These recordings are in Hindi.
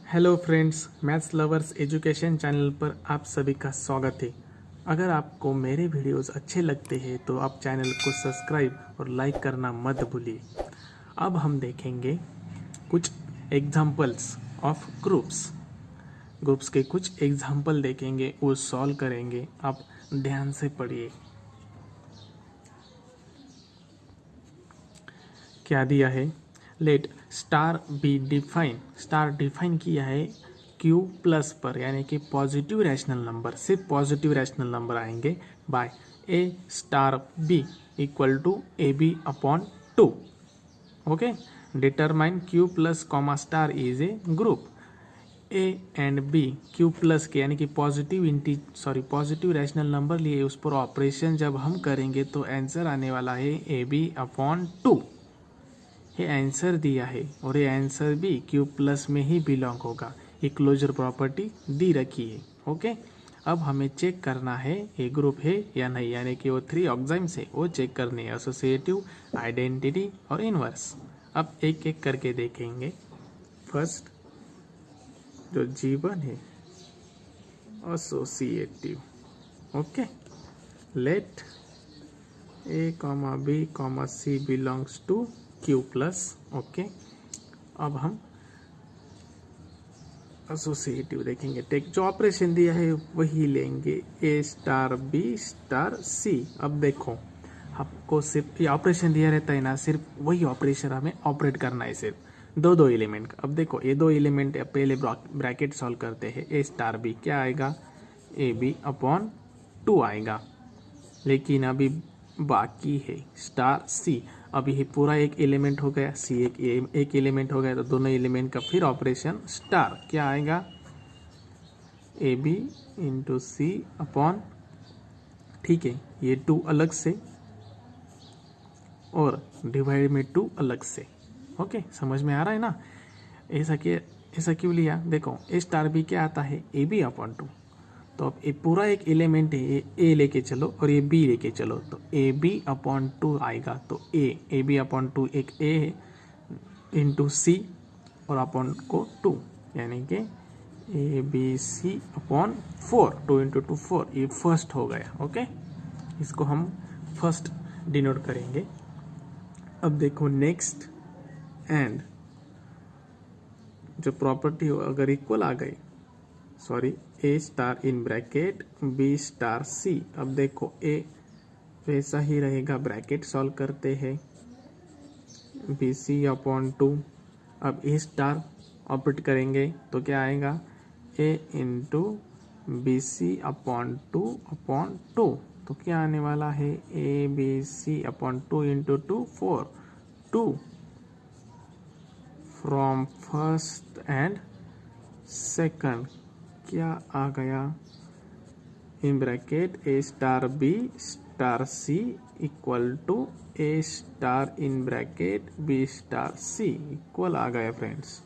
Hello friends, maths lovers education channel पर आप सभी का स्वागत है। अगर आपको मेरे वीडियोस अच्छे लगते हैं तो आप चैनल को सब्सक्राइब और लाइक करना मत भूलिए। अब हम देखेंगे कुछ एग्जाम्पल्स ऑफ ग्रुप्स के कुछ एग्जाम्पल देखेंगे, वो सॉल्व करेंगे। आप ध्यान से पढ़िए। क्या दिया है? Let star be define, star define किया है क्यू प्लस पर, यानी कि पॉजिटिव रैशनल नंबर, सिर्फ पॉजिटिव रैशनल नंबर आएंगे by a star b equal to a b upon 2। Okay, determine Q plus comma star is a group. A and b Q plus के यानी कि पॉजिटिव रैशनल नंबर लिए, उस पर ऑपरेशन जब हम करेंगे तो आंसर आने वाला है ए बी अपॉन 2। ये आंसर दिया है और ये आंसर भी क्यू प्लस में ही बिलोंग होगा। ये क्लोजर प्रॉपर्टी दी रखी है। ओके, अब हमें चेक करना है ये ग्रुप है या नहीं, यानी कि वो 3 ऑक्साइम्स है, वो चेक करनी है, एसोसिएटिव, आइडेंटिटी और इनवर्स। अब एक एक करके देखेंगे। फर्स्ट जो G1 है, associative. Okay, let A, B, C belongs to Q plus. Okay, अब हम एसोसिएटिव देखेंगे। टेक जो ऑपरेशन दिया है वही लेंगे, A star B star C। अब देखो, आपको सिर्फ ये ऑपरेशन दिया रहता है ना, सिर्फ वही ऑपरेशन हमें ऑपरेट करना है, सिर्फ दो एलिमेंट का। अब देखो, ये 2 एलिमेंट पहले ब्रैकेट सॉल्व करते हैं। A स्टार B क्या आएगा? AB अपॉन 2 आएगा। लेकिन अभी बाकी है स्टार सी। अब ये पूरा एक एलिमेंट हो गया, सी एक एलिमेंट हो गया, तो दोनों एलिमेंट का फिर ऑपरेशन स्टार क्या आएगा? A b into c upon, ठीक है, ये 2 अलग से और डिवाइड में 2 अलग से। ओके, समझ में आ रहा है ना? ऐसा क्यों लिया? देखो, ए स्टार बी क्या आता है? A b upon 2। तो अब ये पूरा एक एलिमेंट है, ये ए लेके चलो और ये बी लेके चलो, तो ए बी अपॉन 2 आएगा। तो ए बी अपॉन 2 एक ए है इंटू सी और अपॉन को 2, यानी कि a B c upon 4। 2 into 2 4, ये फर्स्ट हो गया। ओके, इसको हम फर्स्ट डिनोट करेंगे। अब देखो नेक्स्ट, एंड जो प्रॉपर्टी हो अगर इक्वल आ गई, sorry, a star in bracket B star c. अब देखो, ए वैसा ही रहेगा, ब्रैकेट सॉल्व करते हैं, बी सी अपॉन 2। अब ए स्टार ऑपरेट करेंगे तो क्या आएगा? A into b c upon 2 upon 2। तो क्या आने वाला है? A B c upon 2 into 2 4। 2 from first and second क्या आ गया? In bracket a star B star C equal to A star in bracket B star C equal आ गया फ्रेंड्स।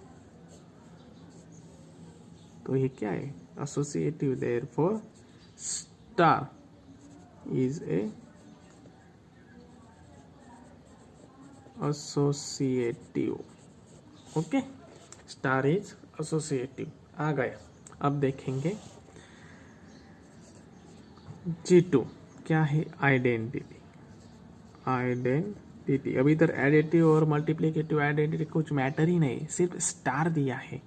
तो ये क्या है? Associative, therefore star is a associative. Okay, star is associative आ गया। अब देखेंगे G2 क्या है? आइडेंटिटी। अब इधर एडिटिव और मल्टीप्लिकेटिव आइडेंटिटी कुछ मैटर ही नहीं, सिर्फ स्टार दिया है।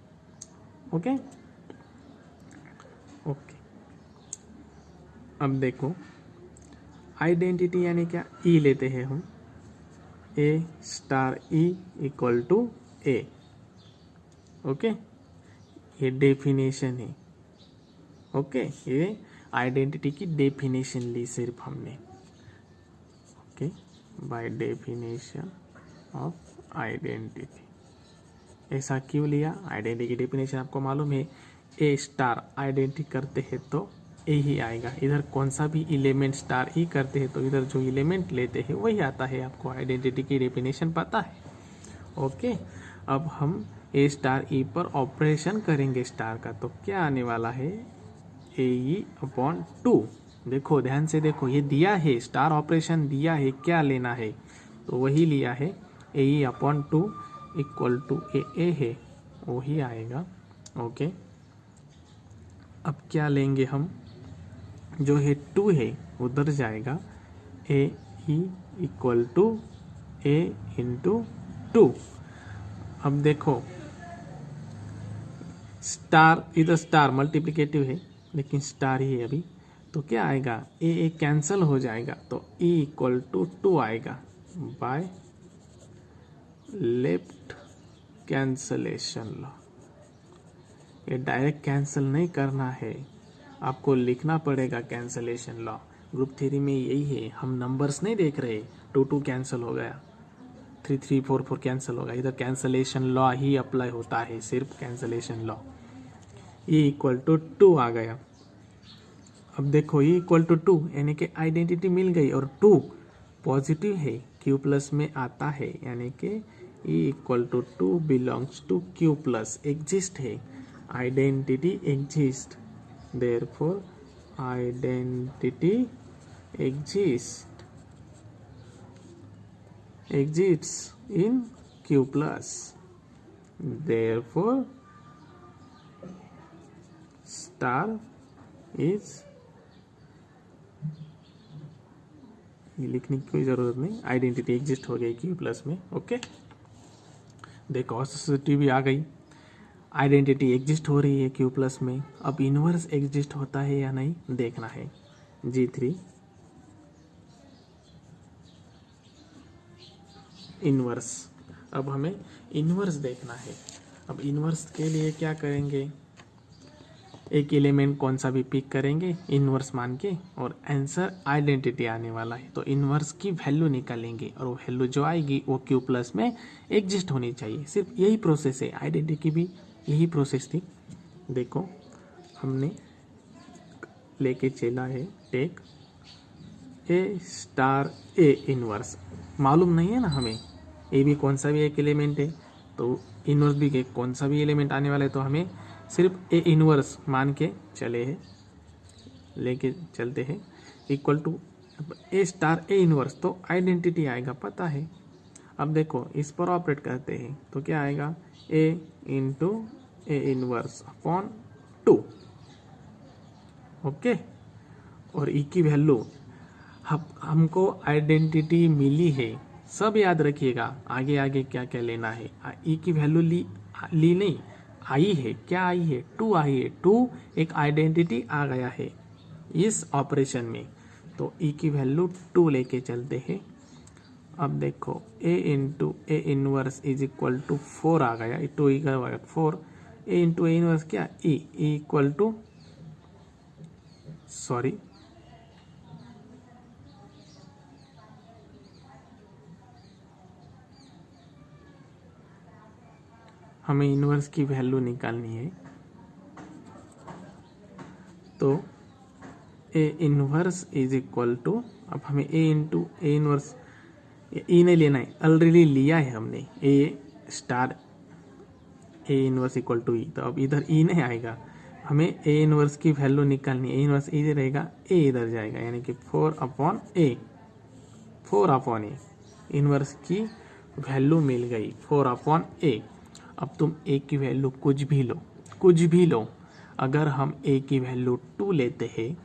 ओके, अब देखो आइडेंटिटी यानी क्या? ई लेते हैं हम, a star E equal to a. Okay, ये डेफिनेशन है। ओके, ये आइडेंटिटी की डेफिनेशन ली सिर्फ हमने। Okay, by definition of identity. ऐसा क्यों लिया? आइडेंटिटी की डेफिनेशन आपको मालूम है, ए स्टार आइडेंटिटी करते हैं तो ए ही आएगा। इधर कौन सा भी एलिमेंट स्टार ई करते हैं तो इधर जो एलिमेंट लेते हैं वही आता है। आपको आइडेंटिटी की डेफिनेशन पता है। ओके, अब हम ए स्टार ई पर ऑपरेशन करेंगे स्टार का, तो क्या आने वाला है? ए ई अपॉन 2। देखो ध्यान से देखो, ये दिया है, स्टार ऑपरेशन दिया है, क्या लेना है? तो वही लिया है, ए ई अपॉन 2 इक्वल टू ए है, वही आएगा। ओके, अब क्या लेंगे हम, जो है 2 है उधर जाएगा, a e equal to a into 2। अब देखो स्टार, इधर स्टार मल्टीप्लिकेटिव है लेकिन स्टार ही है अभी, तो क्या आएगा, ए कैंसल हो जाएगा, तो e इक्वल टू 2 आएगा बाय लेफ्ट कैंसलेशन लॉ। ये डायरेक्ट कैंसिल नहीं करना है, आपको लिखना पड़ेगा कैंसलेशन लॉ। ग्रुप थ्योरी में यही है, हम नंबर्स नहीं देख रहे, 2 कैंसिल हो गया, 3 4 कैंसिल होगा, इधर कैंसलेशन लॉ ही अप्लाई होता है, सिर्फ cancellation law. e equal to 2 आ गया। अब देखो e इक्वल टू 2 यानी कि आइडेंटिटी मिल गई, और 2 पॉजिटिव है, q प्लस में आता है, यानी कि e equal to 2 belongs to q plus, exist है, identity exist, therefore identity exists in q plus, therefore star is, ये लिखने की कोई ज़रूरत नहीं, आइडेंटिटी एग्जिस्ट हो गई q प्लस में। ओके, देखो ऑसिसिटी भी आ गई, आइडेंटिटी एग्जिस्ट हो रही है q प्लस में। अब इनवर्स एग्जिस्ट होता है या नहीं देखना है, G3 इनवर्स। अब हमें इनवर्स देखना है। अब इनवर्स के लिए क्या करेंगे, एक एलिमेंट कौन सा भी पिक करेंगे इनवर्स मान के, और आंसर आइडेंटिटी आने वाला है, तो इनवर्स की वैल्यू निकालेंगे, और वो वैल्यू जो आएगी वो q प्लस में एग्जिस्ट होनी चाहिए। सिर्फ यही प्रोसेस है, आइडेंटिटी की भी यही प्रोसेस थी। देखो हमने लेके चला है take a star A inverse, मालूम नहीं है ना हमें ए भी कौन सा भी एक एलिमेंट है, तो इनवर्स भी कौन सा भी एलिमेंट आने वाला है, तो हमें सिर्फ ए इनवर्स मान के चले हैं, लेके चलते हैं, equal to A star A inverse, तो आइडेंटिटी आएगा पता है। अब देखो इस पर ऑपरेट करते हैं, तो क्या आएगा, a into a inverse upon 2। Okay, और ई की वैल्यू, हमको आइडेंटिटी मिली है, सब याद रखिएगा, आगे आगे क्या क्या लेना है। ई की वैल्यू ली नहीं, आई है, क्या आई है, 2 आई है, 2 एक आइडेंटिटी आ गया है इस ऑपरेशन में, तो ई की वैल्यू 2 लेके चलते हैं। अब देखो a into a inverse is equal to 4 आ गया, 2 ई का 4, ए इंटू ए इनवर्स क्या, ई इक्वल टू, सॉरी हमें इनवर्स की वैल्यू निकालनी है, तो ए इनवर्स इज इक्वल टू, अब हमें ए इंटू ए इनवर्स, ई नहीं लेना है, ऑलरेडी लिया है हमने, a star A inverse equal to e, तो अब इधर ई नहीं आएगा, हमें ए इनवर्स की वैल्यू निकालनी है, ए इनवर्स इधर रहेगा, ए इधर जाएगा, यानी कि 4 अपॉन ए, 4 अपॉन ए, इनवर्स की वैल्यू मिल गई 4 अपॉन ए। अब तुम ए की वैल्यू कुछ भी लो, अगर हम ए की वैल्यू 2 लेते हैं,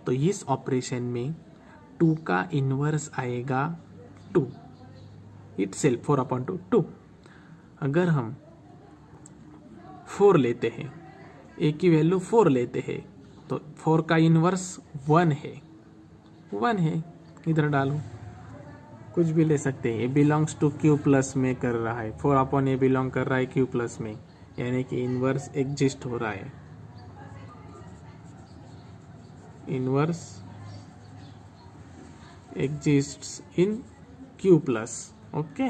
तो इस ऑपरेशन में 2 का इनवर्स आएगा 2 इटसेल्फ, 4 अपॉन 2। अगर हम 4 लेते हैं, ए की वैल्यू 4 लेते हैं, तो 4 का इनवर्स 1 है, इधर डालो, कुछ भी ले सकते हैं, ए बिलोंग्स टू क्यू प्लस में कर रहा है, 4 अपॉन ए बिलोंग कर रहा है क्यू प्लस में, यानी कि इनवर्स एग्जिस्ट हो रहा है, इनवर्स एग्जिस्ट्स इन क्यू प्लस। ओके,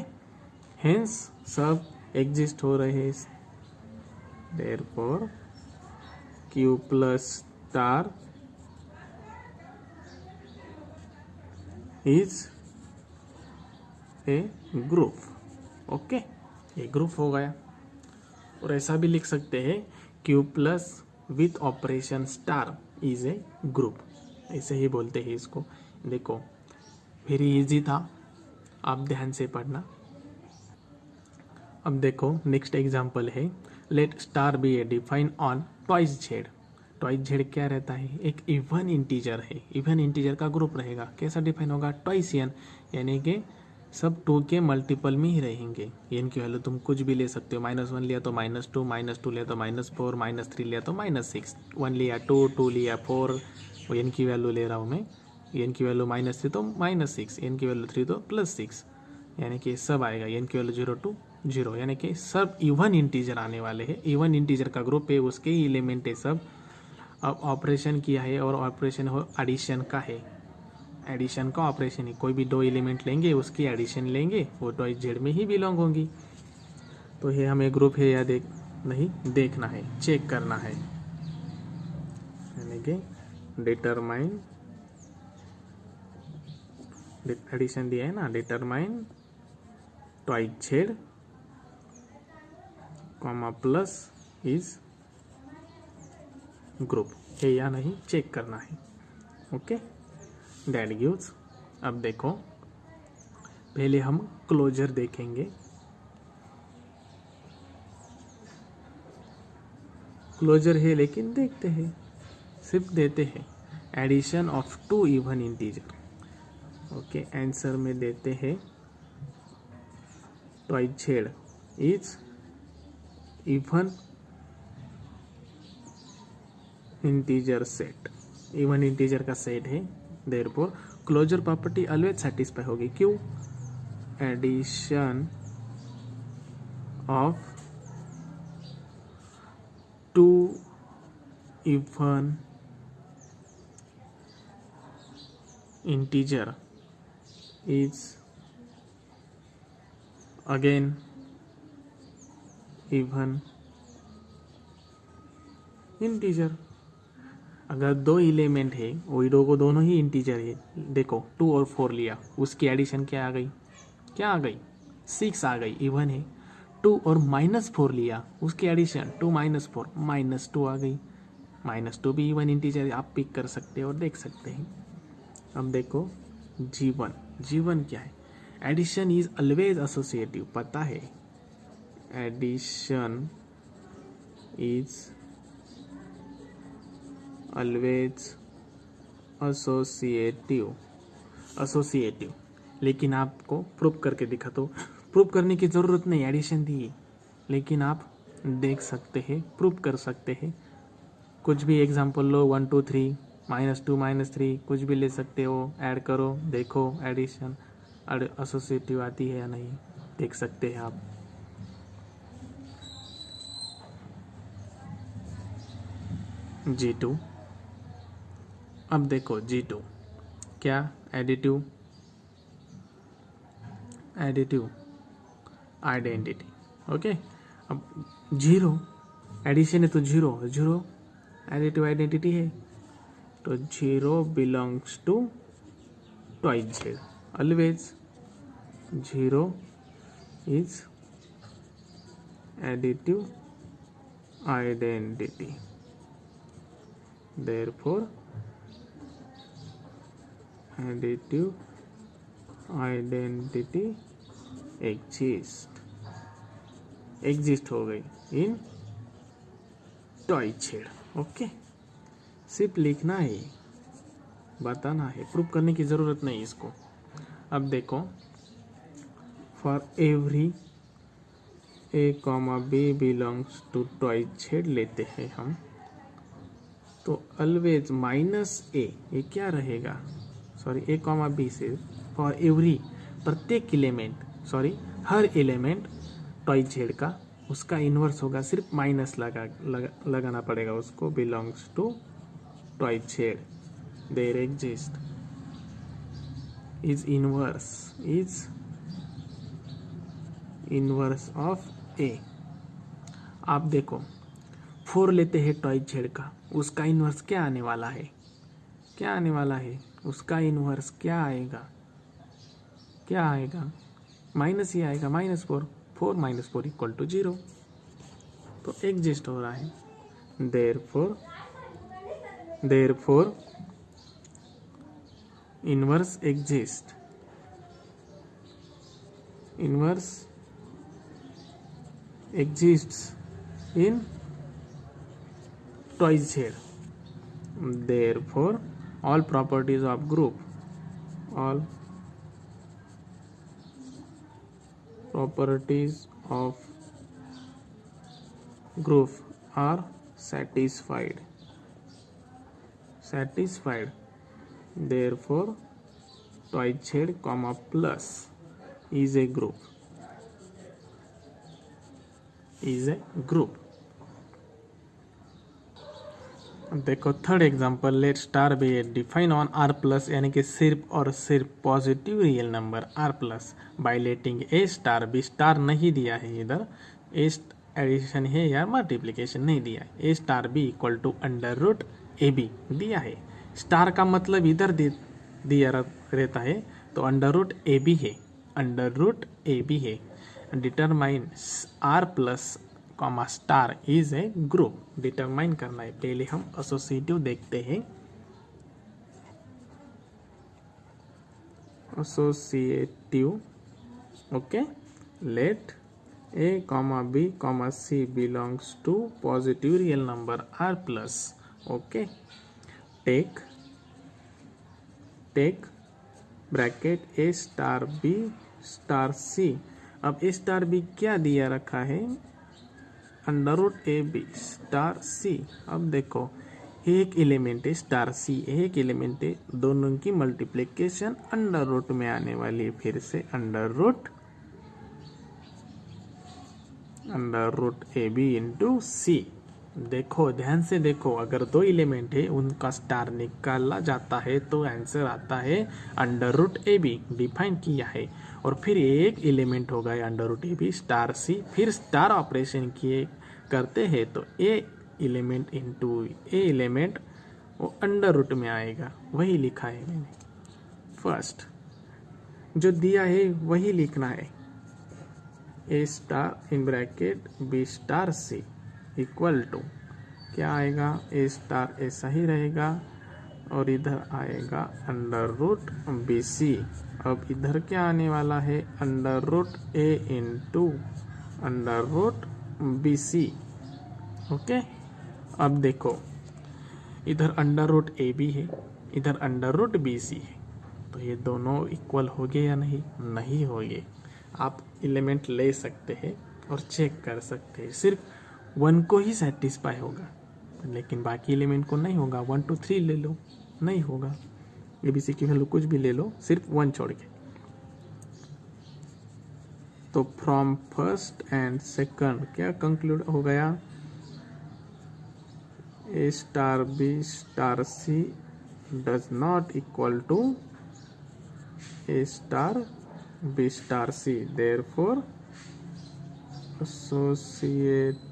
हेंस सब एग्जिस्ट हो रहे हैं, therefore Q plus star is a group. Okay, ये ग्रुप हो गया, और ऐसा भी लिख सकते हैं Q plus with operation star is a group, ऐसे ही बोलते हैं इसको। देखो वेरी इजी था, आप ध्यान से पढ़ना। अब देखो नेक्स्ट एग्जाम्पल है, let star be a define on twice Z. Twice Z क्या रहता है, एक इवन इंटीजर है, इवन इंटीजर का ग्रुप रहेगा, कैसा डिफाइन होगा, ट्वाइस एन, यानी कि सब 2 के मल्टीपल में ही रहेंगे। एन की वैल्यू तुम कुछ भी ले सकते हो, -1 लिया तो -2 लिया तो -4 -3 लिया तो -6, 1 लिया 2 लिया 4, एन की वैल्यू ले रहा हूँ मैं, एन की वैल्यू -3 तो -6, एन की वैल्यू 3 तो +6, यानी कि सब आएगा, एन की वैल्यू 0 to 0, यानी कि सब इवन इंटीजर आने वाले हैं। इवन इंटीजर का ग्रुप है, उसके ही एलिमेंट है सब। अब ऑपरेशन किया है और ऑपरेशन हो एडिशन का है, एडिशन का ऑपरेशन है, कोई भी 2 एलिमेंट लेंगे उसकी एडिशन लेंगे, वो ट्वाइस जेड में ही बिलोंग होंगी। तो ये हमें ग्रुप है या नहीं देखना है, चेक करना है, यानी कि डिटरमाइन, एडिशन दिया है ना, determine twice Z comma plus is group है या नहीं चेक करना है। Okay, that gives. अब देखो, पहले हम क्लोजर देखेंगे। क्लोजर है लेकिन देखते हैं, सिर्फ देते हैं addition of 2 even integer. Okay, answer में देते हैं twice Z is even integer set, even integer का सेट है, therefore closure property always satisfy होगी। क्यों, addition of 2 even integer is again even integer. अगर 2 एलिमेंट है, वही को दोनों ही इंटीजर है, देखो 2 और 4 लिया, उसकी एडिशन क्या आ गई, 6 आ गई, इवन है। 2 और -4 लिया, उसकी एडिशन 2 - 4 -2 आ गई, -2 भी इवन इंटीजर, आप पिक कर सकते हो और देख सकते हैं। अब देखो G1 क्या है, एडिशन इज ऑलवेज एसोसिएटिव, पता है, एडिशन इज ऑलवेज एसोसिएटिव, लेकिन आपको प्रूफ करके दिखा, तो प्रूफ करने की ज़रूरत नहीं, एडिशन दी, लेकिन आप देख सकते हैं, प्रूफ कर सकते हैं। कुछ भी एग्जांपल लो, 1 2 3 -2 -3 कुछ भी ले सकते हो, ऐड करो, देखो एडिशन एसोसिएटिव आती है या नहीं, देख सकते हैं आप। G2, अब देखो G2 क्या, एडिटिव आइडेंटिटी। ओके, अब 0 एडिशन है तो 0 एडिटिव आइडेंटिटी है, तो 0 belongs to twice Z, always 0 is additive identity, therefore additive identity exist हो गई इन ट्वाइस जेड। ओके, सिर्फ लिखना है, बताना है, प्रूफ करने की ज़रूरत नहीं इसको। अब देखो, for every a, b belongs to twice Z लेते हैं हम, तो ऑलवेज -a, ये क्या रहेगा, सॉरी a, b से फॉर एवरी, प्रत्येक एलिमेंट, सॉरी हर एलिमेंट ट्वाइस जेड का, उसका इन्वर्स होगा, सिर्फ माइनस लगाना पड़ेगा उसको, belongs to twice Z, there exist is inverse of a। आप देखो 4 लेते हैं ट्वाइस जेड का, उसका इन्वर्स क्या आने वाला है, उसका इन्वर्स क्या आएगा, माइनस ही आएगा, -4, 4 - 4 = 0, तो एग्जिस्ट हो रहा है, therefore inverse exists in twice z. Therefore, all properties of group are satisfied. Therefore, twice z comma plus is a group. देखो third example, let star be define on R plus, यानी कि सिर्फ और सिर्फ positive real number R plus by letting a star B. Star नहीं दिया है इधर, ए एडिशन है या मल्टीप्लिकेशन नहीं दिया है. A star b equal to under root a b दिया है. स्टार का मतलब इधर दिया रहता है, तो अंडर रूट ए बी है. Determine R plus comma star is a group. Determine करना है. पहले हम एसोसिएटिव देखते हैं. Okay, let a comma b comma c belongs to positive real number R plus. Okay, take bracket a star B star c. अब ए स्टार बी क्या दिया रखा है, under root a b star c. अब देखो एक एलिमेंट है स्टार सी, एक एलिमेंट है, दोनों की मल्टीप्लिकेशन अंडर रूट में आने वाली है. फिर से under root a b into c. देखो ध्यान से देखो, अगर दो एलिमेंट है उनका स्टार निकाला जाता है तो आंसर आता है under root a b. Define किया है. और फिर एक एलिमेंट होगा under root a b star c, फिर स्टार ऑपरेशन किए करते हैं तो a element into a element वो अंडर रूट में आएगा. वही लिखा है मैंने. फर्स्ट जो दिया है वही लिखना है. A star in bracket B star C equal to क्या आएगा, ए स्टार ऐसा ही रहेगा और इधर आएगा अंडर रूट बी सी. अब इधर क्या आने वाला है, under root a into under root b c. Okay, अब देखो इधर अंडर रूट ए बी है, इधर अंडर रूट बी सी है, तो ये दोनों इक्वल हो गए या नहीं हो गए. आप एलिमेंट ले सकते हैं और चेक कर सकते हैं. सिर्फ 1 को ही सेटिस्फाई होगा, लेकिन बाकी एलिमेंट को नहीं होगा. 1 2 3 ले लो, नहीं होगा. ABC की वैल्यू कुछ भी ले लो, सिर्फ 1 छोड़ के. तो फ्रॉम फर्स्ट एंड सेकंड क्या कंक्लूड हो गया, a star B star c does not equal to A star B star c. Therefore associative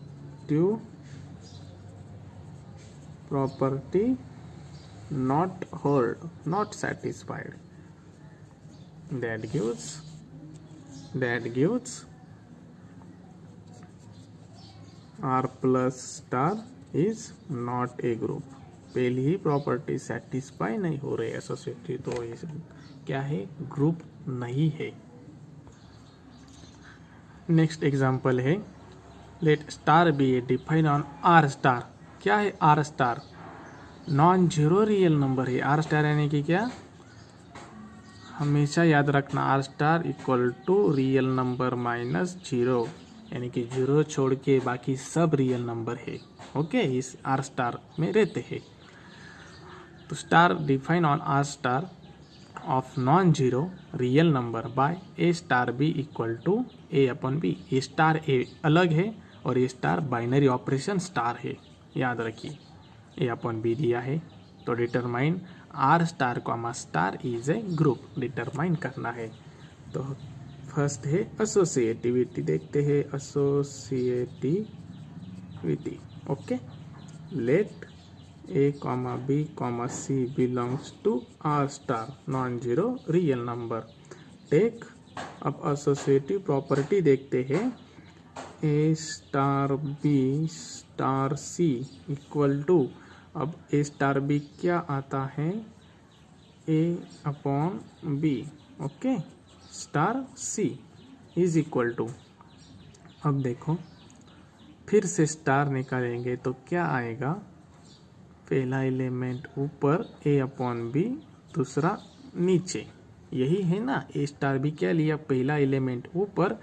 property not satisfied. That gives R plus star is not a group. पहली ही प्रॉपर्टी सेटिस्फाई नहीं हो रही एसोसिएटिव, तो ये क्या है, ग्रुप नहीं है. नेक्स्ट एग्जाम्पल है, let star be define on R star. क्या है R star, non zero real number है. आर स्टार यानी कि क्या, हमेशा याद रखना R star equal to real number minus zero, यानी कि जीरो छोड़ के बाकी सब रियल नंबर है. ओके, इस आर स्टार में रहते हैं. तो star define on R star of non zero real number by a star b equal to a upon b. A star a अलग है और a star binary operation star है, याद रखिए. ए अपॉन बी दिया है, तो determine R star comma star is a group. Determine करना है. तो फर्स्ट है एसोसिएटिविटी, देखते हैं associativity. Okay, let a comma b comma c belongs to R star non zero real number. Take अब एसोसिएटिव प्रॉपर्टी देखते हैं. A star B star C equal to, अब ए स्टार बी क्या आता है, a upon b. Okay, star c is equal to, अब देखो फिर से स्टार निकालेंगे तो क्या आएगा, पहला एलिमेंट ऊपर ए अपॉन बी, दूसरा नीचे, यही है ना। ए स्टार बी क्या लिया, पहला एलिमेंट ऊपर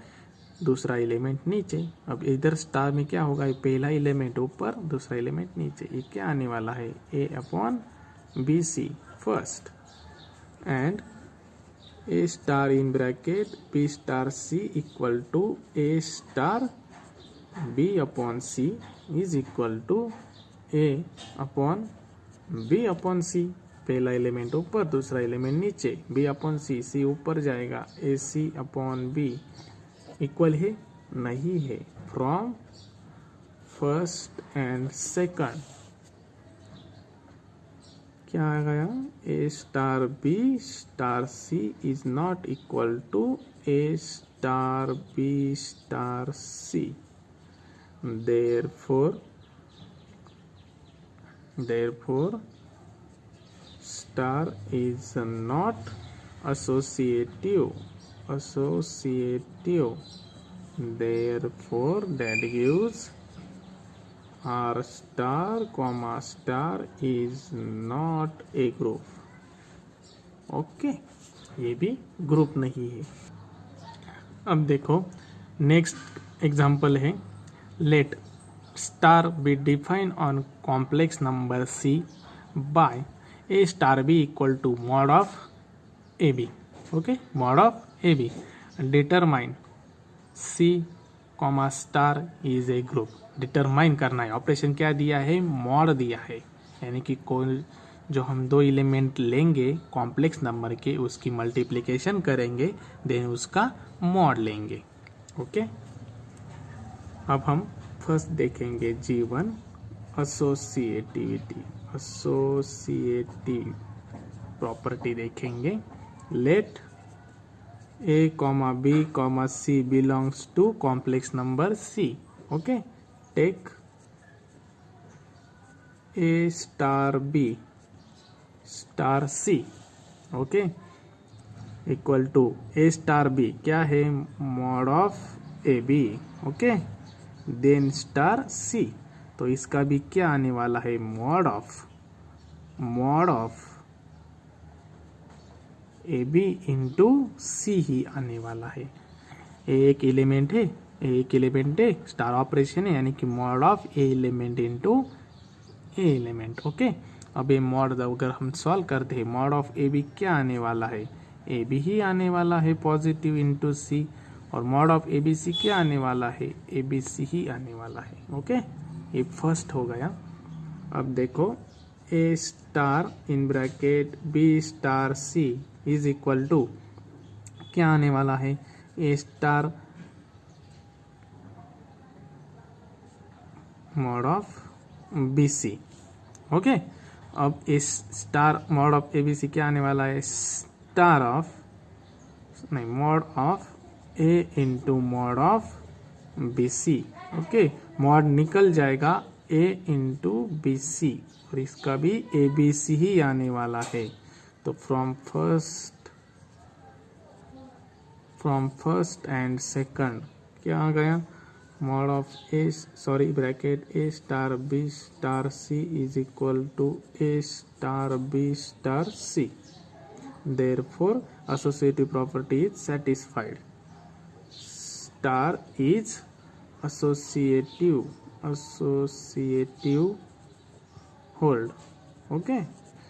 दूसरा एलिमेंट नीचे। अब इधर स्टार में क्या होगा, पहला एलिमेंट ऊपर दूसरा एलिमेंट नीचे, ये क्या आने वाला है, a upon b c first and a star in bracket B star C equal to A star b upon c is equal to a upon b upon c. पहला एलिमेंट ऊपर दूसरा एलिमेंट नीचे, बी अपॉन सी, सी ऊपर जाएगा, ए सी अपॉन बी इक्वल है, नहीं है। फ्रॉम फर्स्ट एंड सेकंड क्या आ गया, a star B star c is not equal to A star B star c. therefore star is not associative, therefore that gives R star comma star is not a group। Okay, ये भी ग्रुप नहीं है। अब देखो नेक्स्ट एग्जांपल है, let star be define on complex number C by a star b equal to mod of a b. Okay, mod of a b, determine C comma star is a group. Determine करना है, ऑपरेशन क्या दिया है, मॉड दिया है, यानी कि कोई जो हम दो एलिमेंट लेंगे कॉम्प्लेक्स नंबर के, उसकी मल्टीप्लिकेशन करेंगे, देन उसका मॉड लेंगे। ओके, अब हम फर्स्ट देखेंगे G1 एसोसिएटिविटी, एसोसिएटिव प्रॉपर्टी देखेंगे। Let a comma b comma c belongs to complex number C. Okay, take a star B star c, okay, equal to A star b क्या है, mod of a b. Okay, then star c, तो इसका भी क्या आने वाला है, mod of a b into c ही आने वाला है। एक एलिमेंट है, स्टार ऑपरेशन है, यानी कि mod of A element into a element. Okay, अब ये मॉड अगर हम सॉल्व करते हैं, मॉड ऑफ ए बी क्या आने वाला है, ए बी ही आने वाला है पॉजिटिव इंटू सी, और mod of a B c क्या आने वाला है, ए बी सी ही आने वाला है। ओके, ये फर्स्ट हो गया। अब देखो a star in bracket B star c is equal to क्या आने वाला है, a star mod of b c. Okay, अब इस star mod of a B c क्या आने वाला है, स्टार ऑफ नहीं mod of a into mod of b c. Okay, mod निकल जाएगा ए इंटू बी सी, और इसका भी ए बी सी ही आने वाला है। तो फ्रॉम फर्स्ट एंड सेकंड क्या आ गया, mod of bracket a star B star c is equal to A star B star c. Therefore associative property is satisfied, star is associative hold। Okay,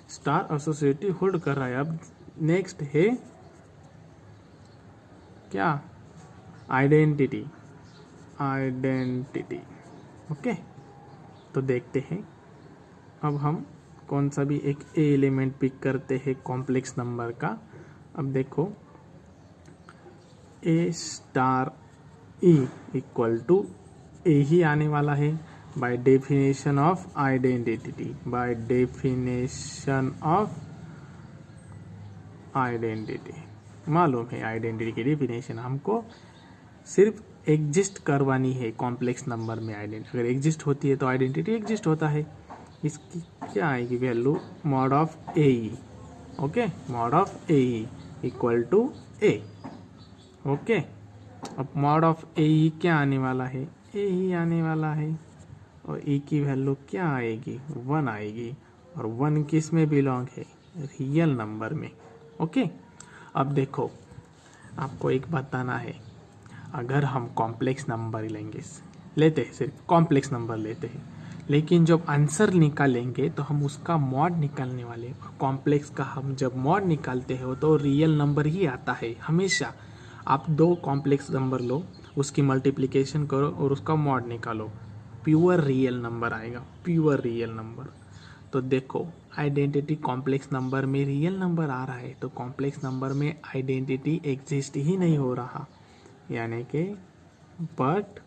star associative hold कर रहा है। अब नेक्स्ट है क्या, आइडेंटिटी। ओके, तो देखते हैं, अब हम कौन सा भी एक ए एलिमेंट पिक करते हैं कॉम्प्लेक्स नंबर का। अब देखो a star E equal to ए ही आने वाला है बाय डेफिनेशन ऑफ आइडेंटिटी, मालूम है आइडेंटिटी की डेफिनेशन, हमको सिर्फ एग्जिस्ट करवानी है कॉम्प्लेक्स नंबर में। आइडेंटिटी अगर एग्जिस्ट होती है तो आइडेंटिटी एग्जिस्ट होता है। इसकी क्या आएगी value, mod of a e. Okay, mod of a e equal to a. Okay, अब मॉड ऑफ ए ई क्या आने वाला है, ए ही आने वाला है और ए की वैल्यू क्या आएगी, 1 आएगी। और 1 किस में बिलोंग है, रियल नंबर में। ओके, अब देखो आपको एक बताना है, अगर हम कॉम्प्लेक्स नंबर लेते हैं, सिर्फ कॉम्प्लेक्स नंबर लेते हैं, लेकिन जब आंसर निकालेंगे तो हम उसका मॉड निकालने वाले हैं। और कॉम्प्लेक्स का हम जब मॉड निकालते हो तो रियल नंबर ही आता है हमेशा। आप 2 कॉम्प्लेक्स नंबर लो, उसकी मल्टीप्लिकेशन करो और उसका मॉड निकालो, प्योर रियल नंबर आएगा, प्योर रियल नंबर। तो देखो आइडेंटिटी कॉम्प्लेक्स नंबर में रियल नंबर आ रहा है, तो कॉम्प्लेक्स नंबर में आइडेंटिटी एग्जिस्ट ही नहीं हो रहा, यानी कि but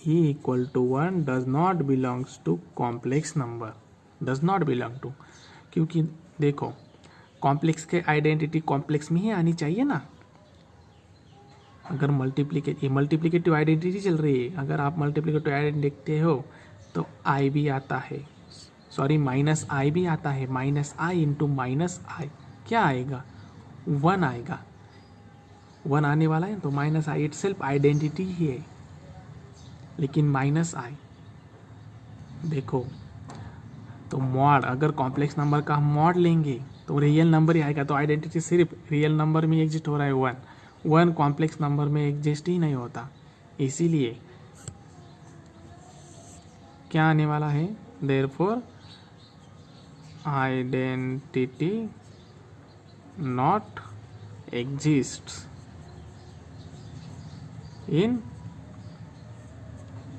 e equal to 1 does not belongs to complex number, does not belong to, क्योंकि देखो कॉम्प्लेक्स के आइडेंटिटी कॉम्प्लेक्स में ही आनी चाहिए ना। अगर मल्टीप्लिकेटिव आइडेंटिटी चल रही है, अगर आप मल्टीप्लिकेटिव आइडेंटिटी देखते हो तो आई भी आता है, सॉरी माइनस आई भी आता है, minus i into minus i क्या आएगा, 1 आएगा, 1 आने वाला है, तो minus i itself identity ही है। लेकिन माइनस आई देखो, तो मॉड, अगर कॉम्प्लेक्स नंबर का हम मॉड लेंगे तो रियल नंबर ही आएगा, तो आइडेंटिटी सिर्फ रियल नंबर में एग्जिस्ट हो रहा है, 1 कॉम्प्लेक्स नंबर में एग्जिस्ट ही नहीं होता। इसीलिए क्या आने वाला है, therefore identity not exist in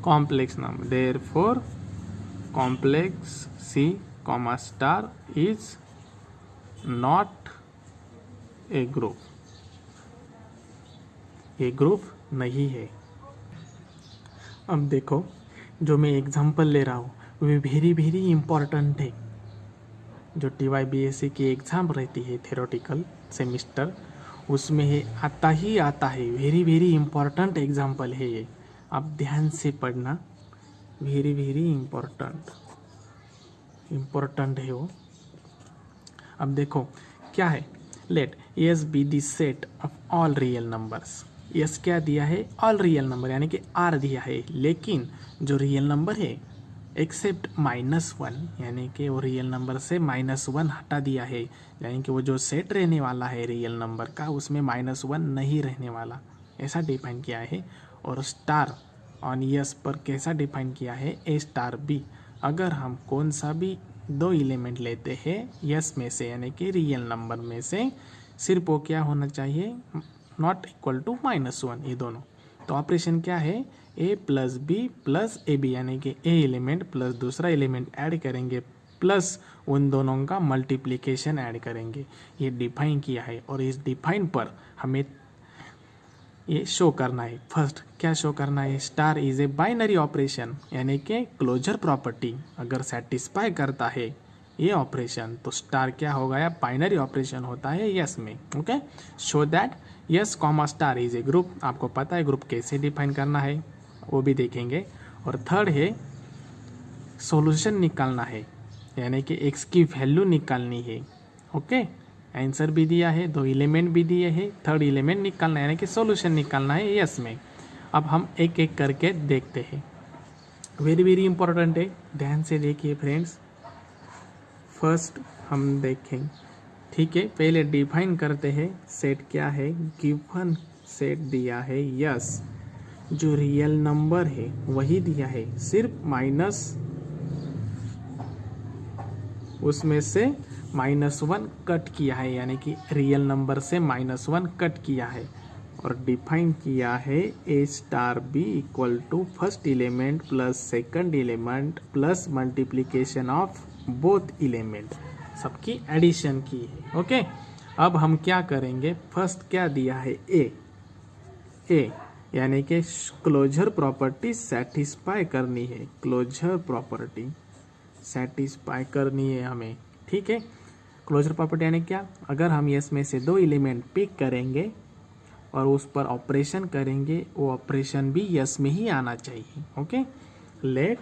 complex number, therefore complex C comma star is not a group, ये ग्रुप नहीं है। अब देखो जो मैं एग्जांपल ले रहा हूँ वो वेरी वेरी इंपॉर्टेंट है। जो TYBSC की एग्ज़ाम रहती है थेरोटिकल सेमिस्टर, उसमें है आता है, वेरी वेरी इंपॉर्टेंट एग्जांपल है ये, आप ध्यान से पढ़ना, वेरी वेरी इम्पोर्टेंट है वो। अब देखो क्या है, let S be the set of all real numbers. S क्या दिया है, ऑल रियल नंबर, यानी कि आर दिया है, लेकिन जो रियल नंबर है एक्सेप्ट -1, यानी कि वो रियल नंबर से -1 हटा दिया है, यानी कि वो जो सेट रहने वाला है रियल नंबर का उसमें -1 नहीं रहने वाला, ऐसा डिफाइन किया है। और स्टार ऑन यस पर कैसा डिफाइन किया है, ए स्टार बी। अगर हम कौन सा भी 2 एलिमेंट लेते हैं यस में से, यानी कि रियल नंबर में से, सिर्फ वो क्या होना चाहिए, नॉट इक्वल टू -1, ये दोनों। तो ऑपरेशन क्या है, a plus b plus A b, यानी कि ए एलिमेंट प्लस दूसरा एलिमेंट ऐड करेंगे प्लस उन दोनों का मल्टीप्लिकेशन ऐड करेंगे, ये डिफाइन किया है। और इस डिफाइन पर हमें ये शो करना है, फर्स्ट क्या शो करना है, star is a binary operation, यानी कि क्लोजर प्रॉपर्टी अगर सेटिस्फाई करता है ये ऑपरेशन तो स्टार क्या हो गया, बाइनरी ऑपरेशन होता है यस में। Okay, show that yes comma star is a group. आपको पता है ग्रुप कैसे डिफाइन करना है, वो भी देखेंगे। और थर्ड है सॉल्यूशन निकालना है, यानी कि एक्स की वैल्यू निकालनी है। ओके, आंसर भी दिया है, 2 एलिमेंट भी दिए हैं, थर्ड एलिमेंट निकालना है, यानी कि सॉल्यूशन निकालना है यस में। अब हम एक एक करके देखते हैं, वेरी वेरी इंपॉर्टेंट है, ध्यान से देखिए फ्रेंड्स। फर्स्ट हम देखें, ठीक है, पहले डिफाइन करते हैं सेट क्या है। गिवन सेट दिया है यस, जो रियल नंबर है वही दिया है, सिर्फ माइनस उसमें से -1 कट किया है, यानी कि रियल नंबर से -1 कट किया है। और डिफाइन किया है a star b equal to first element plus second element plus multiplication of both element, सबकी एडिशन की है। ओके, अब हम क्या करेंगे, फर्स्ट क्या दिया है ए, यानी कि क्लोजर प्रॉपर्टी सेटिस्फाई करनी है, क्लोजर प्रॉपर्टी सेटिस्फाई करनी है हमें, ठीक है। क्लोजर प्रॉपर्टी यानी क्या, अगर हम इसमें से 2 एलिमेंट पिक करेंगे और उस पर ऑपरेशन करेंगे, वो ऑपरेशन भी यस में ही आना चाहिए। Okay, let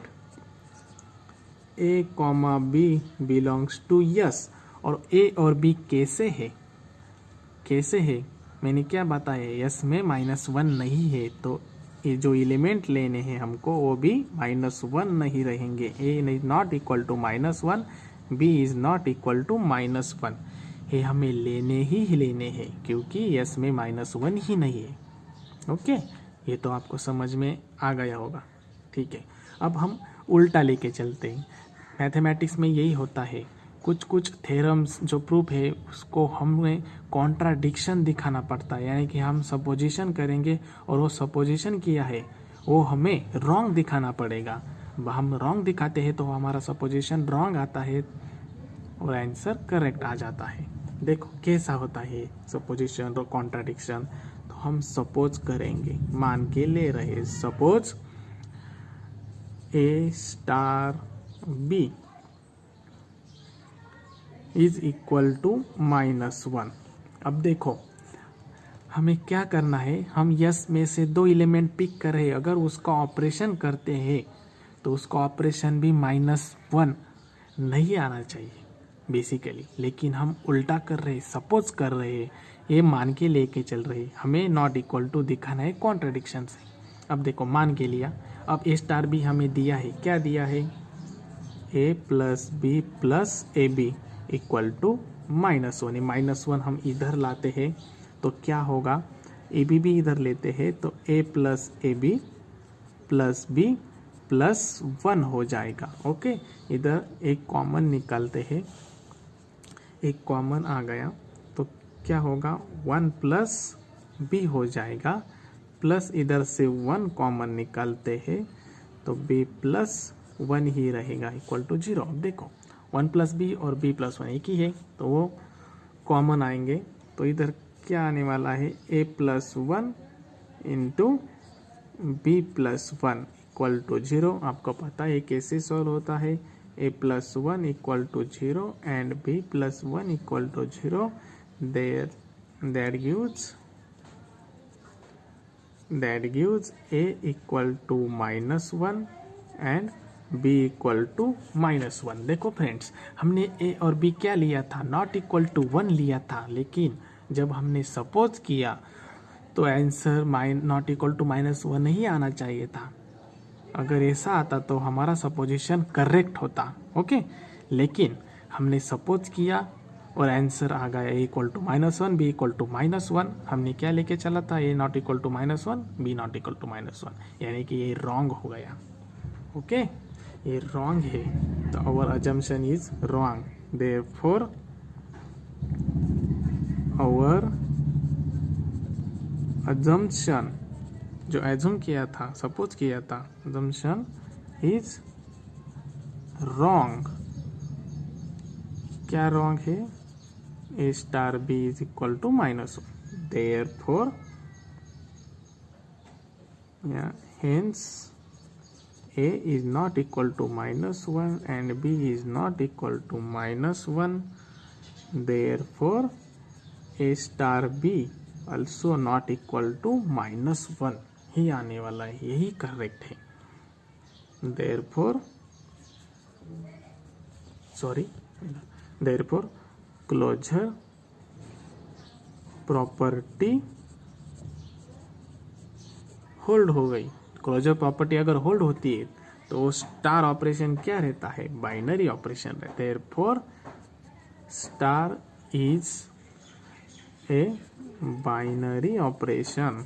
a comma b belongs to S. और ए और बी कैसे है, मैंने क्या बताया, यस में -1 नहीं है, तो ये जो एलिमेंट लेने हैं हमको वो भी -1 नहीं रहेंगे। A is not equal to -1, b is not equal to -1। ये हमें लेने ही लेने हैं क्योंकि यस में -1 ही नहीं है। ओके, ये तो आपको समझ में आ गया होगा। ठीक है, अब हम उल्टा लेके चलते हैं। मैथमेटिक्स में यही होता है, कुछ कुछ थ्योरम्स जो प्रूफ है उसको हमें कॉन्ट्राडिक्शन दिखाना पड़ता है, यानी कि हम सपोजिशन करेंगे और वो सपोजिशन किया है वो हमें रॉन्ग दिखाना पड़ेगा। हम रॉन्ग दिखाते हैं तो हमारा सपोजिशन रॉन्ग आता है और आंसर करेक्ट आ जाता है। देखो कैसा होता है सपोजिशन और कॉन्ट्राडिक्शन। तो हम सपोज करेंगे, मान के ले रहे, suppose a star b is equal to -1। अब देखो हमें क्या करना है, हम यस में से 2 एलिमेंट पिक कर रहे हैं। अगर उसका ऑपरेशन करते हैं तो उसका ऑपरेशन भी -1 नहीं आना चाहिए बेसिकली, लेकिन हम उल्टा कर रहे हैं, सपोज कर रहे हैं, ये मान के लेके चल रहे हैं। हमें नॉट इक्वल टू दिखाना है कॉन्ट्रडिक्शन से। अब देखो मान के लिया, अब ए स्टार बी हमें दिया है, क्या दिया है, a plus b plus A b equal to -1। -1 हम इधर लाते हैं तो क्या होगा, ए बी भी इधर लेते हैं तो ए प्लस बी प्लस 1 हो जाएगा। ओके, इधर एक कॉमन निकालते हैं, एक कॉमन आ गया तो क्या होगा, 1 प्लस बी हो जाएगा, प्लस इधर से 1 कॉमन निकालते हैं तो बी प्लस 1 ही रहेगा इक्वल टू 0। अब देखो 1 प्लस बी और बी प्लस 1 एक ही है तो वो कॉमन आएंगे, तो इधर क्या आने वाला है, a plus 1 into b plus 1 equal to 0। आपको पता है कैसे सॉल्व होता है, a plus 1 equal to 0 and b plus 1 equal to 0। that gives a equal to -1 and b equal to -1। देखो फ्रेंड्स, हमने a और b क्या लिया था, नॉट इक्वल टू 1 लिया था, लेकिन जब हमने सपोज किया तो आंसर नॉट इक्वल टू -1 नहीं आना चाहिए था। अगर ऐसा आता तो हमारा सपोजिशन करेक्ट होता। ओके, लेकिन हमने सपोज किया और आंसर आ गया a equal to -1, b equal to -1। हमने क्या लेके चला था, a not equal to -1, b not equal to -1, यानी कि ये रॉन्ग हो गया। ओके, ये रॉन्ग है तो our assumption is wrong, therefore our assumption जो एज्यूम किया था, सपोज किया था, अजम्पशन इज रॉन्ग। क्या रॉन्ग है, a star b is equal to -1, therefore hence a is not equal to -1 and b is not equal to -1, therefore a star b also not equal to -1 ही आने वाला है, यही करेक्ट है। therefore क्लोजर प्रॉपर्टी होल्ड हो गई। क्लोजर प्रॉपर्टी अगर होल्ड होती है तो स्टार ऑपरेशन क्या रहता है, बाइनरी ऑपरेशन रहता है। Therefore star is a binary operation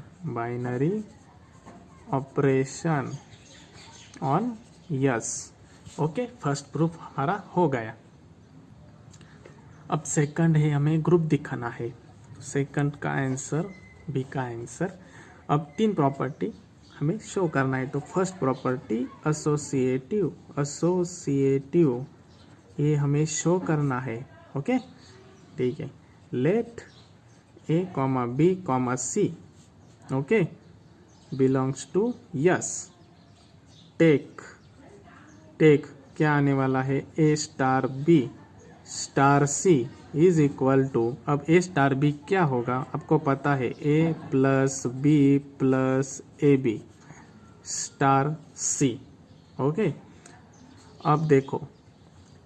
on yes. Okay, first proof हमारा हो गया। अब सेकंड है, हमें ग्रुप दिखाना है। सेकंड का आंसर, बी का आंसर। अब 3 प्रॉपर्टी हमें शो करना है। तो फर्स्ट प्रॉपर्टी एसोसिएटिव, ये हमें शो करना है। ओके, ठीक है। Let a comma b comma c, okay, belongs to S. Take क्या आने वाला है, a star B star c is equal to, अब ए स्टार बी क्या होगा आपको पता है, a plus b plus A b star c. Okay, अब देखो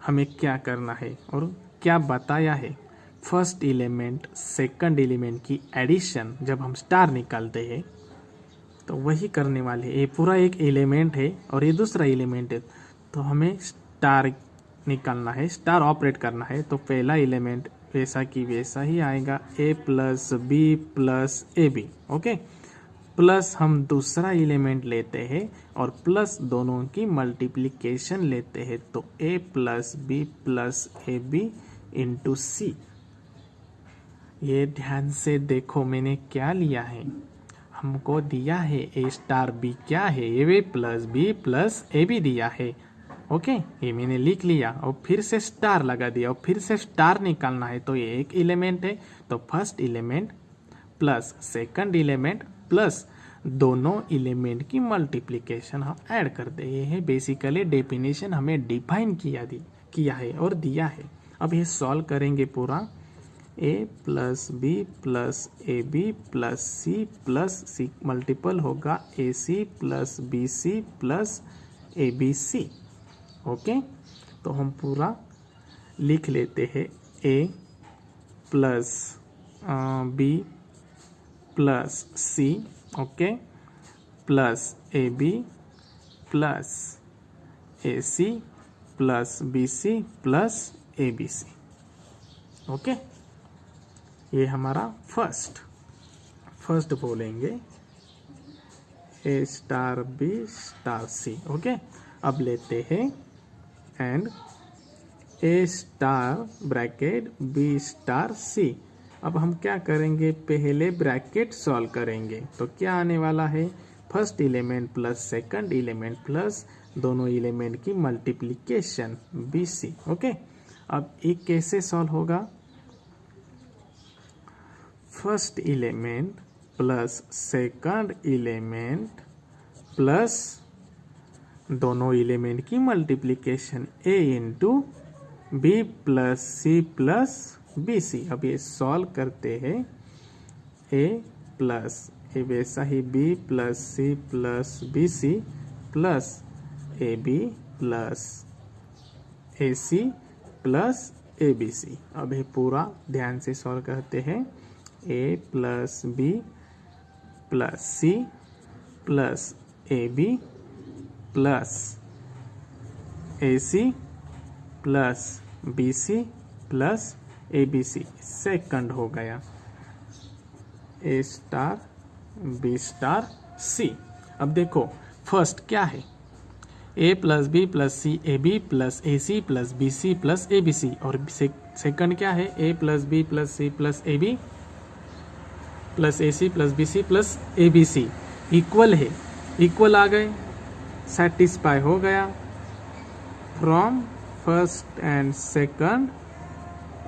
हमें क्या करना है और क्या बताया है। फर्स्ट एलिमेंट सेकंड एलिमेंट की एडिशन जब हम स्टार निकालते हैं तो वही करने वाले हैं। ये पूरा एक एलिमेंट है और ये दूसरा एलिमेंट है, तो हमें स्टार निकालना है, स्टार ऑपरेट करना है। तो पहला एलिमेंट वैसा कि वैसा ही आएगा, a plus b plus A b. Okay, plus हम दूसरा एलिमेंट लेते हैं और प्लस दोनों की मल्टीप्लिकेशन लेते हैं, तो a plus b plus A b into c. ये ध्यान से देखो मैंने क्या लिया है, हमको दिया है ए स्टार बी क्या है, a plus b plus A b दिया है। ओके, ये मैंने लिख लिया और फिर से स्टार लगा दिया और फिर से स्टार निकालना है। तो ये एक एलिमेंट है, तो first element plus second element plus दोनों एलिमेंट की मल्टीप्लिकेशन हम ऐड करते हैं। बेसिकली डेफिनेशन हमें डिफाइन किया है और दिया है। अब ये सॉल्व करेंगे पूरा, a plus b plus A b plus c multiple होगा a c plus b c plus A B c. Okay, तो हम पूरा लिख लेते हैं, a plus b plus c, okay, plus A b plus a c plus b c plus A B c. Okay, ये हमारा फर्स्ट बोलेंगे a star B star c. Okay, अब लेते हैं and a star bracket B star c. अब हम क्या करेंगे, पहले ब्रैकेट सॉल्व करेंगे, तो क्या आने वाला है, first element plus second element plus दोनों एलिमेंट की मल्टीप्लिकेशन बी सी। ओके, अब एक कैसे सॉल्व होगा, first element plus second element plus दोनों एलिमेंट की multiplication a into b plus c plus b c. अब ये सॉल्व करते हैं, a प्लस ए वैसा ही b plus c plus b c plus A b plus a c plus A B c. अब ये पूरा ध्यान से सॉल्व करते हैं, a plus b plus c plus A b plus a c plus b c plus A B c. Second हो गया a star B star c. अब देखो फर्स्ट क्या है, a plus b plus c a b plus a c plus b c plus A B c, और सेकंड क्या है, a plus b plus c plus A b plus a c plus b c plus A B C. Equal है, इक्वल आ गए, सेटिस्फाई हो गया। From first and second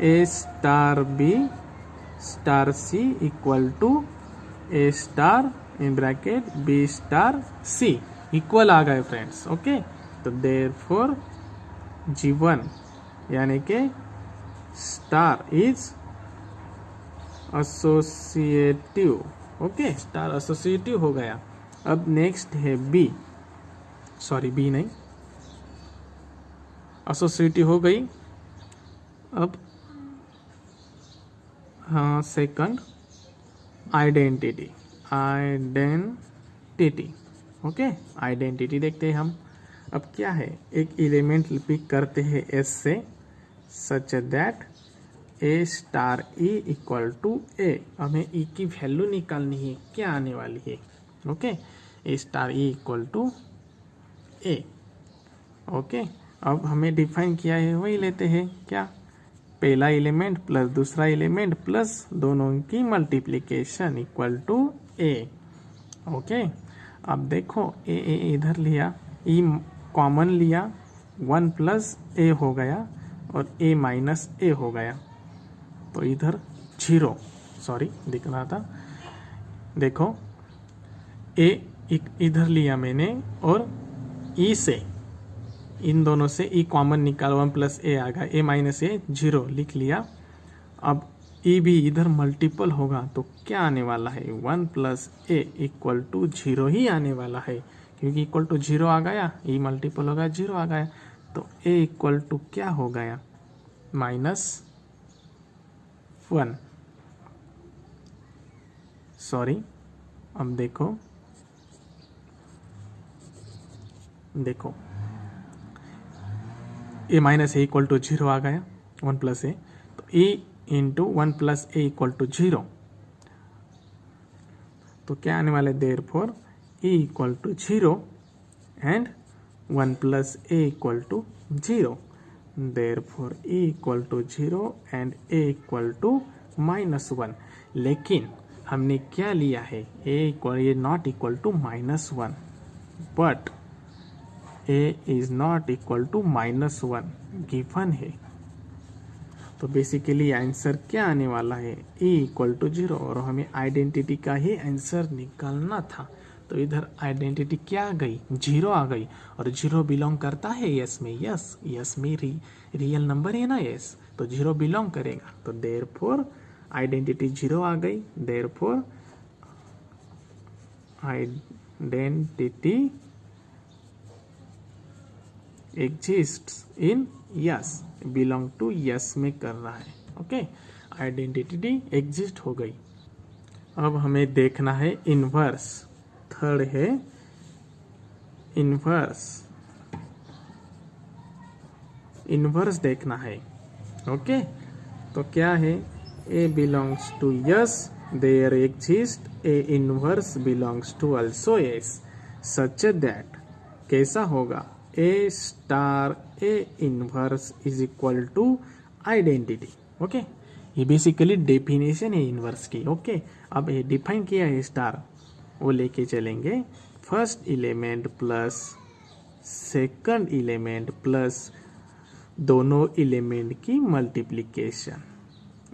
A star B star C equal to A star in bracket B star C, equal आ गए फ्रेंड्स। ओके, तो देयरफॉर G1 यानी के star is associative. Okay, star associative हो गया। अब नेक्स्ट है बी, सॉरी बी नहीं, एसोसिएटिव हो गई। अब हाँ, सेकंड आइडेंटिटी, ओके, आइडेंटिटी देखते हैं हम। अब क्या है, एक एलिमेंट पिक करते हैं एस से, such that A star E equal to A. हमें ई की वैल्यू निकालनी है, क्या आने वाली है, okay, a star E equal to a. Okay, अब हमें डिफाइन किया है वही लेते हैं, क्या, पहला एलिमेंट प्लस दूसरा एलिमेंट प्लस दोनों की multiplication equal to a. Okay, अब देखो ए इधर लिया, ई कॉमन लिया, 1 प्लस ए हो गया और ए माइनस ए हो गया, तो इधर 0, सॉरी दिख रहा था, देखो ए इधर लिया मैंने और ई से, इन दोनों से ई कॉमन निकाल, 1 प्लस ए आ गया, ए माइनस ए 0 लिख लिया। अब ई भी इधर मल्टीपल होगा तो क्या आने वाला है, 1 प्लस ए इक्वल टू 0 ही आने वाला है, क्योंकि इक्वल टू 0 आ गया, ई मल्टीपल होगा 0 आ गया, तो ए इक्वल टू क्या हो गया, -1। सॉरी, अब देखो देखो A minus A equal to 0 आ गया, 1 प्लस ए, तो A into 1 plus A equal to 0, तो क्या आने वाला है, therefore A equal to 0 and 1 plus A equal to 0, therefore A equal to 0 and A equal to -1। लेकिन हमने क्या लिया है, ये not equal to -1, but A is not equal to -1 given है। तो बेसिकली आंसर क्या आने वाला है, ए इक्वल टू 0, और हमें आइडेंटिटी का ही आंसर निकालना था। तो इधर आइडेंटिटी क्या आ गई, 0 आ गई, और 0 बिलोंग करता है यस में, यस में रियल नंबर है ना यस, तो 0 बिलोंग करेगा। तो देयरफॉर आइडेंटिटी 0 आ गई, therefore identity exists in S, belong to S में कर रहा है। ओके, आइडेंटिटी एग्जिस्ट हो गई। अब हमें देखना है इनवर्स, थर्ड है इनवर्स देखना है। ओके, तो क्या है, A belongs to S, there exist A inverse belongs to also S, such that कैसा होगा, A star A inverse is equal to identity. Okay, ये बेसिकली डेफिनेशन है इनवर्स की। ओके, अब ये डिफाइन किया है स्टार, वो लेके चलेंगे first element plus second element plus दोनों एलिमेंट की multiplication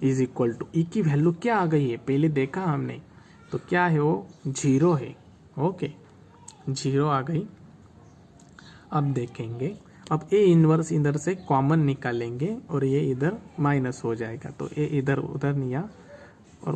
is equal to, E की वैल्यू क्या आ गई है, पहले देखा हमने, तो क्या है वो 0 है। ओके, 0 आ गई। अब देखेंगे, अब ए इनवर्स इधर से कॉमन निकालेंगे और ये इधर माइनस हो जाएगा, तो ए इधर उधर लिया और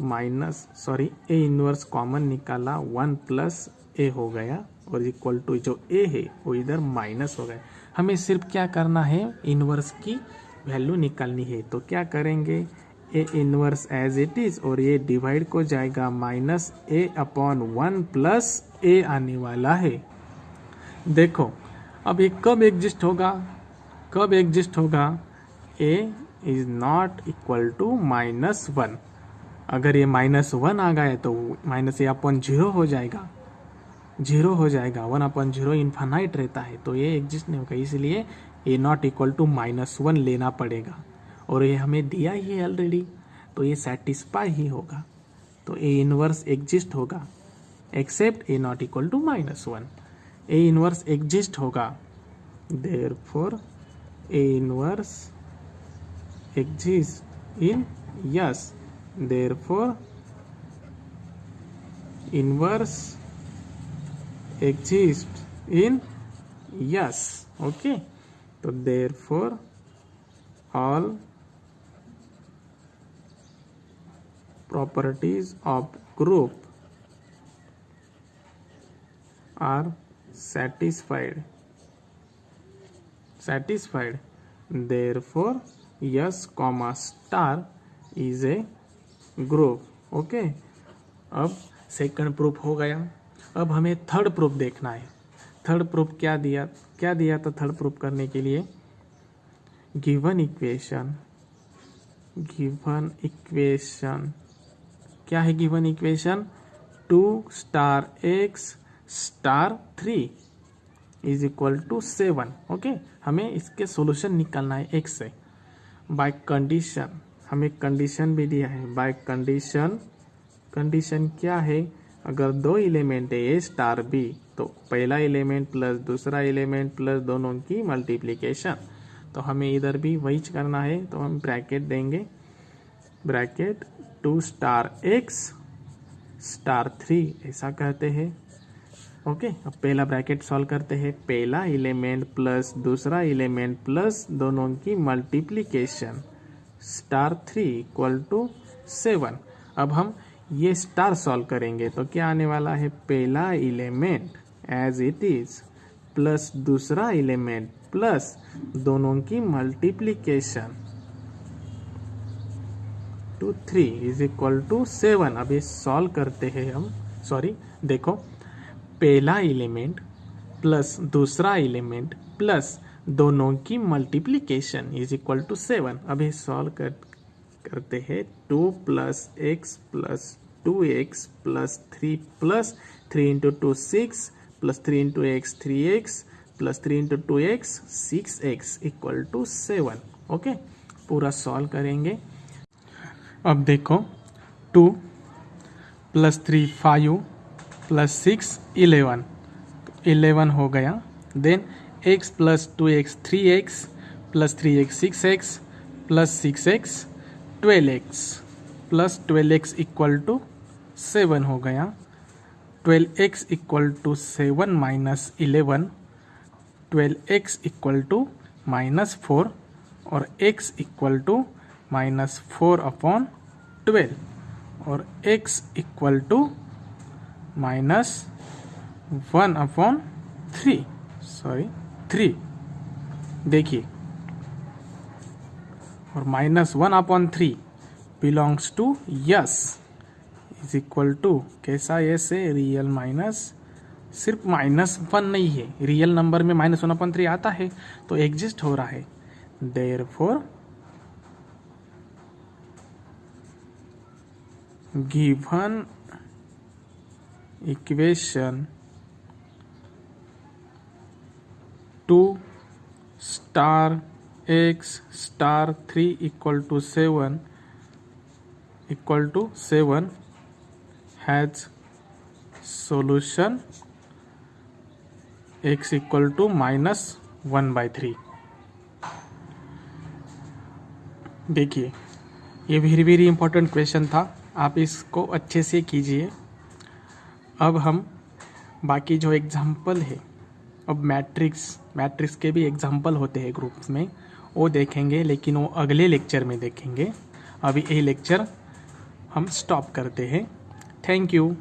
ए इनवर्स कॉमन निकाला, 1 प्लस ए हो गया, और इक्वल टू जो ए है वो इधर माइनस हो गया। हमें सिर्फ क्या करना है, इनवर्स की वैल्यू निकालनी है। तो क्या करेंगे, a inverse as it is, और ये डिवाइड को जाएगा -a/1 प्लस ए आने वाला है। देखो अब ये कब एग्जिस्ट होगा, ए इज नॉट इक्वल टू -1। अगर ये -1 आ गया तो -a/0 हो जाएगा, 1/0 इन्फानाइट रहता है, तो ये एग्जिस्ट नहीं होगा, इसलिए ए नॉट इक्वल टू -1 लेना पड़ेगा, और ये हमें दिया ही है ऑलरेडी, तो ये सेटिस्फाई ही होगा। तो ए इनवर्स एग्जिस्ट होगा except A not equal to -1, A inverse exist होगा, therefore A inverse exist in S, therefore inverse exist in S. Okay, तो therefore all properties of group are satisfied, therefore yes comma star is a group। Okay, अब सेकंड प्रूफ हो गया। अब हमें थर्ड प्रूफ देखना है। थर्ड प्रूफ क्या दिया था थर्ड प्रूफ करने के लिए, गिवन इक्वेशन क्या है given equation, 2 star x star 3 is equal to 7। Okay, हमें इसके सॉल्यूशन निकालना है x से। बाय कंडीशन, हमें कंडीशन भी दिया है, बाय कंडीशन क्या है, अगर दो एलिमेंट है a स्टार b, तो पहला एलिमेंट प्लस दूसरा एलिमेंट प्लस दोनों की मल्टीप्लिकेशन। तो हमें इधर भी वही करना है, तो हम ब्रैकेट देंगे, ब्रैकेट 2 स्टार x स्टार 3 ऐसा कहते हैं। ओके, अब पहला ब्रैकेट सॉल्व करते हैं, पहला एलिमेंट प्लस दूसरा एलिमेंट प्लस दोनों की मल्टीप्लिकेशन स्टार 3 इक्वल टू 7। अब हम ये स्टार सॉल्व करेंगे, तो क्या आने वाला है, पहला element as it is plus दूसरा एलिमेंट प्लस दोनों की मल्टीप्लिकेशन 3 इज इक्वल टू 7। अब ये सॉल्व करते हैं हम, देखो पहला एलिमेंट प्लस दूसरा एलिमेंट प्लस दोनों की मल्टीप्लिकेशन इज इक्वल टू 7। अभी सॉल्व करते हैं। 2 plus x plus 2x plus 3 plus 3 into 2 6 plus 3 into x 3x plus 3 into 2x 6x equal to 7। Okay, पूरा सॉल्व करेंगे। अब देखो 2 प्लस 3 5 प्लस 6 11 हो गया। Then x plus 2x 3x plus 3x 6x plus 6x 12x plus 12x equal to 7 हो गया। 12x equal to 7 minus 11, 12x equal to minus 4 और x equal to minus 4 upon 12 और x equal to minus 1 upon 3 देखिए, और minus 1 upon 3 belongs to S is equal to कैसा यस है, रियल माइनस, सिर्फ -1 नहीं है, रियल नंबर में -1 अपॉन 3 आता है तो एग्जिस्ट हो रहा है। Therefore given equation 2 star x star 3 equal to 7 has solution x equal to -1/3। देखिए, ये वेरी वेरी इंपॉर्टेंट क्वेश्चन था, आप इसको अच्छे से कीजिए। अब हम बाकी जो एग्जाम्पल है, अब मैट्रिक्स के भी एग्जाम्पल होते हैं ग्रुप्स में, वो देखेंगे, लेकिन वो अगले लेक्चर में देखेंगे। अभी ये लेक्चर हम स्टॉप करते हैं। Thank you.